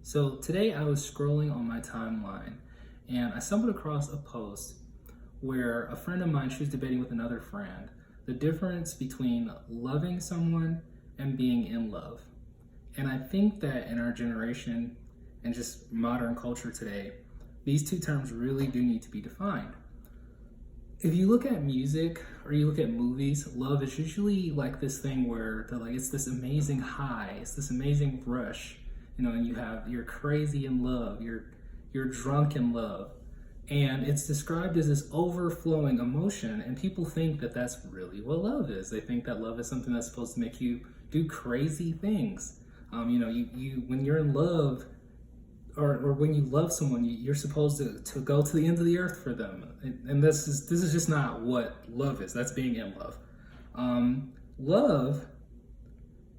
So today I was scrolling on my timeline and I stumbled across a post where a friend of mine, she was debating with another friend the difference between loving someone and being in love. And I think that in our generation and just modern culture today, these two terms really do need to be defined. If you look at music or you look at movies, love is usually like this thing where it's this amazing high, it's this amazing rush, and you're crazy in love, you're drunk in love, and it's described as this overflowing emotion, and people think that that's really what love is. They think that love is something that's supposed to make you do crazy things. You when you're in love, or when you love someone, you're supposed to go to the ends of the earth for them, and this is just not what love is. That's being in love. Love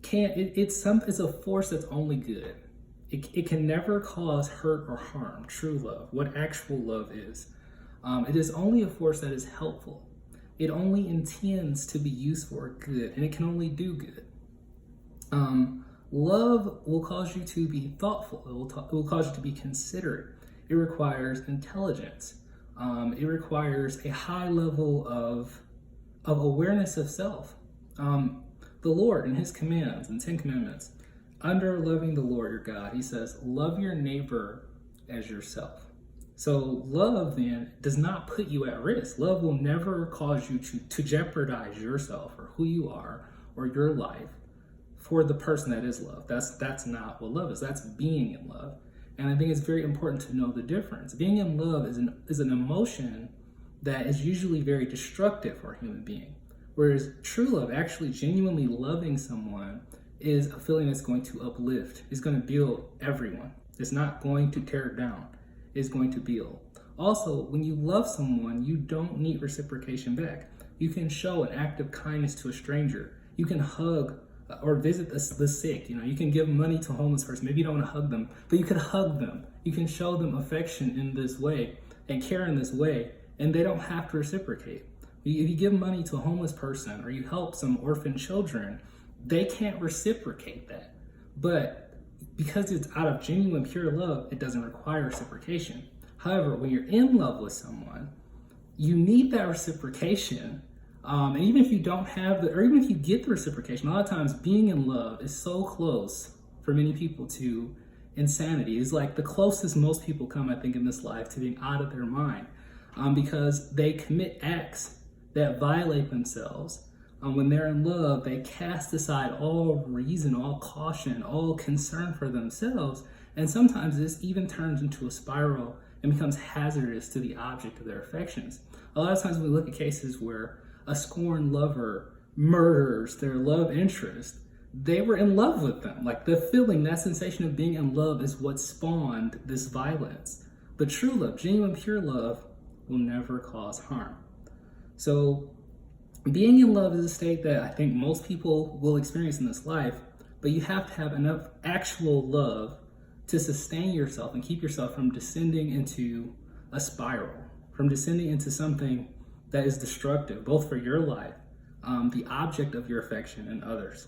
can't. It's a force that's only good. It can never cause hurt or harm. True love, what actual love is, it is only a force that is helpful. It only intends to be used for good, and it can only do good. Love will cause you to be thoughtful. It will cause you to be considerate. It requires intelligence. It requires a high level of awareness of self. The Lord in His commands and 10 Commandments, under loving the Lord your God, He says, love your neighbor as yourself. So love then does not put you at risk. Love will never cause you to jeopardize yourself or who you are or your life for the person that is loved. That's not what love is. That's being in love. And I think it's very important to know the difference. Being in love is an emotion that is usually very destructive for a human being. Whereas true love, actually genuinely loving someone, is a feeling that's going to uplift, is going to build everyone. It's not going to tear it down. It's going to build. Also, when you love someone, you don't need reciprocation back. You can show an act of kindness to a stranger. You can hug or visit the sick. You can give money to a homeless person. Maybe you don't want to hug them, but you can hug them. You can show them affection in this way and care in this way, and they don't have to reciprocate. If you give money to a homeless person or you help some orphan children, they can't reciprocate that. But because it's out of genuine, pure love, it doesn't require reciprocation. However, when you're in love with someone, you need that reciprocation. And even if you don't have or even if you get the reciprocation, a lot of times being in love is so close for many people to insanity. It's like the closest most people come, I think, in this life to being out of their mind, because they commit acts that violate themselves. When they're in love, they cast aside all reason, all caution, all concern for themselves. And sometimes this even turns into a spiral and becomes hazardous to the object of their affections. A lot of times we look at cases where a scorned lover murders their love interest. They were in love with them. Like the feeling, that sensation of being in love is what spawned this violence. But true love, genuine, pure love, will never cause harm. So being in love is a state that I think most people will experience in this life, but you have to have enough actual love to sustain yourself and keep yourself from descending into a spiral, from descending into something that is destructive, both for your life, the object of your affection, and others.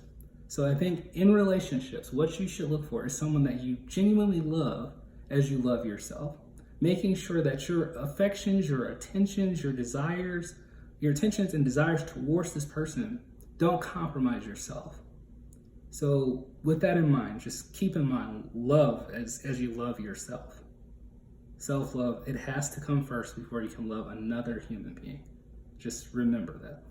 So I think in relationships, what you should look for is someone that you genuinely love as you love yourself, making sure that your affections, your attentions, your intentions and desires towards this person don't compromise yourself. So with that in mind, just keep in mind love as you love yourself. Self-love, it has to come first before you can love another human being. Just remember that.